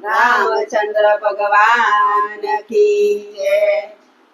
રામચંદ્ર ભગવાન કી જય।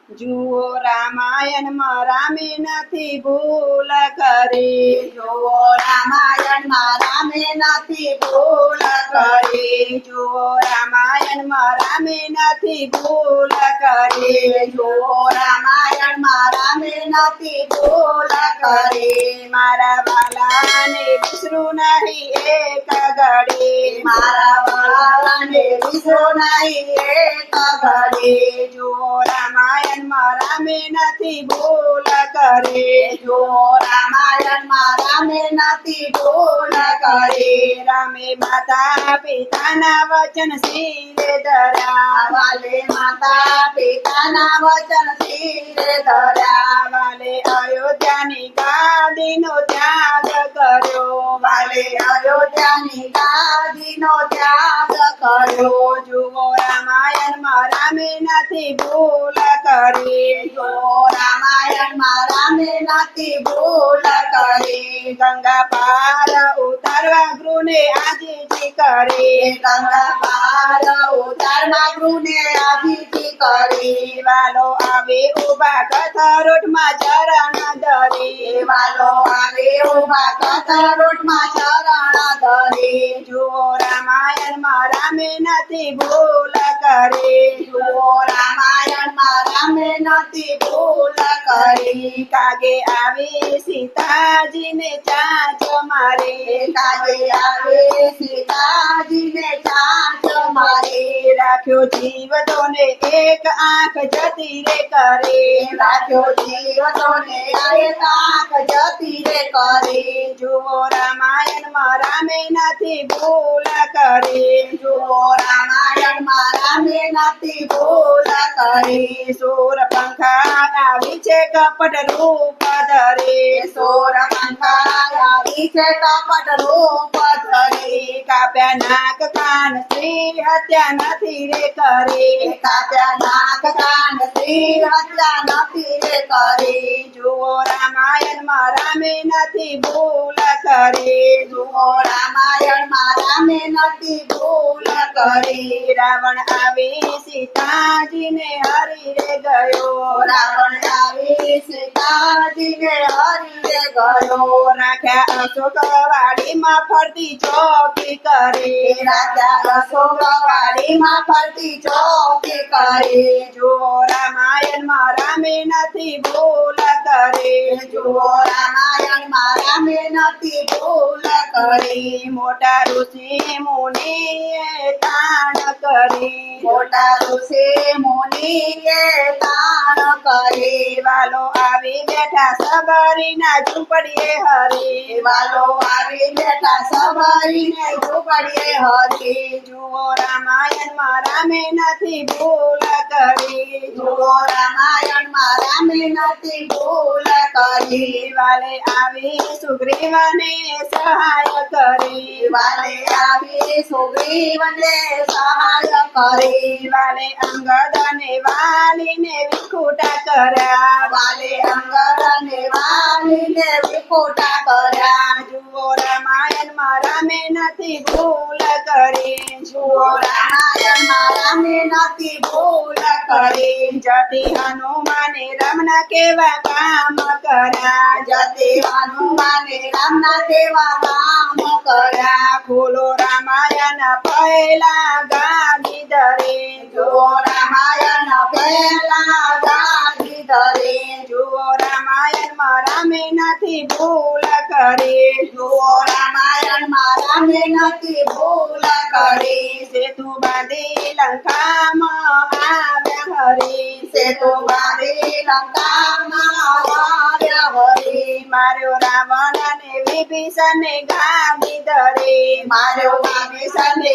જુઓ રામાયણમાં રામે નથી ભૂલ કરી, જુઓ રામાયણમાં રામે નથી ભૂલ કરી, જુઓ રામાયણમાં રામે નથી ભૂલ કરી, જુઓ રામાયણમાં રામે નથી ભૂલ કરી, મારા વાલાને વિસરું નહીં એક ઘડી, મારા વાલાને વિસરું નહીં એક ઘડી, જુઓ રામાયણમાં રામે નથી ભૂલ કરી, જુઓ રામાયણમાં રામે નથી ભૂલ કરી, રામે માતા પિતાના વચન શિરે ધર્યા, વાલે માતા પિતાના વચન શિરે ધર્યા, વાલે અયોધ્યાની ગાદીનો ત્યાગ કર્યો, વાલે અયોધ્યાની ગાદીનો ત્યાગ કર્યો, જુઓ રામાયણમાં રામે નથી ભૂલ કરી, જુઓ રામાયણમાં રામે નથી ભૂલ કરી, ગંગા પાર ઉતારવા ગૃહને આજીજી કરી, ગંગા પાર ઉતારવા ગૃહને આજીજી કરી, વાલો આવે ઉભા કથરોટમાં ચરણ ધરી, વાલો આવે ઉભા કથરોટમાં ચરણ ધરી, જુઓ રામાયણમાં રામે નથી ભૂલ કરી, જુઓ રામાયણમાં રામે નથી ભૂલ કરી, કાગે આવી સીતાજીને ચાંચ મારી, કાગે આવે સીતાજીને ચાંચ મારી, રાખ્યો જીવતોને એક આંખ જતી રે કરી, રાખ્યો જીવતોને એક આંખ જતી રે કરી, જુઓ રામાયણમાં રામે નથી ભૂલ કરી, જુઓ રામાયણમાં રામે નથી ભૂલ કરી, સુર પંખા આવી છે કપટ રૂપ ધરી, સોરપંખા આવી છે કપટ રૂપ ધરી, કાપ્યા નાક કાન સ્ત્રી હત્યા નથી રે કરી, કાપ્યા નાક કાન સ્ત્રી હત્યા નથી રે કરી, જુઓ રામાયણમાં રામે નથી ભૂલ કરી, જુઓ રામાયણમાં રામે નથી ભૂલ કરી, રાવણ આવી સીતાજીને હરી રે ગયો, રાવણ આવી સીતાજીને હરી રે ગયો, રાખ્યા અશોક વાડીમાં ફરતી ચોકી કરી, રાજા અશોકવાડીમાં ફરતી ચોકી કરી, જુઓ રામાયણમાં રામે નથી ભૂલ કરી, જુઓ રામાયણમાં રામે નથી ભૂલ કરી, મોટા ઋષિ મુનિએ તાણ કરી, મોટા ઋષિ મુનિએ તાણ કરી, વાલો આવી બેઠા સબરીના ઝૂંપડીએ હરી, વાલો આવી બેઠા સબરીને ઝૂંપડીએ હરી, જુઓ રામાયણમાં રામે નથી ભૂલ કરી, જુઓ રામાયણમાં રામે નથી ભૂલ કરી, વાલે આવી સુગ્રીવને સહાય કરી, વાલે આવી સુગ્રીવને સહાય કરી, વાલે અંગદને વાલીને વિખૂટા કર્યા, વાલે અંગદને વાલીને વિખૂટા કર્યા, જુઓ રામાયણમાં રામે નથી ભૂલ કરી, જુઓ રામાયણમાં રામે નથી ભૂલ કરી, જતી હનુમાને રામના કેવા કામ કર્યા, જતે હનુમાને રામના કેવા કામ કર્યા, ખોલો રામાયણ પહેલા ગાદી ધરે, જુઓ રામાયણ પહેલા ગાદી ધરે, જુઓ રામાયણમાં રામે નથી ભૂલ કરી, જુઓ રામાયણમાં રામે નથી ભૂલ કરી, સેતુ બાંધી લંકામાં આવ્યા હરી, સેતુ બાંધી લંકામાં આવ્યા હરી, માર્યો રાવણ અને વિભીષણને ગાદી ધરે, માર્યો વિભીષણને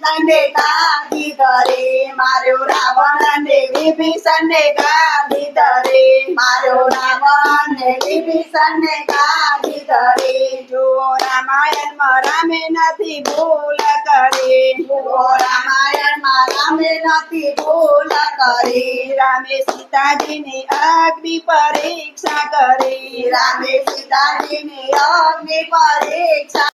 દંડે ગાદી ધરે, માર્યો રાવણ અને વિભીષણને ગાદી ધરે, માર્યો રાવણ ને વિભીષણને ગાદી ધરે, જુઓ રામાયણમાં રામે નથી ભૂલ કરી, જુઓ રામાયણમાં રામે નથી ભૂલ કરી, રામે સીતાજીની અગ્નિ પરીક્ષા કરી, રામે સીતાજીની અગ્નિ પરીક્ષા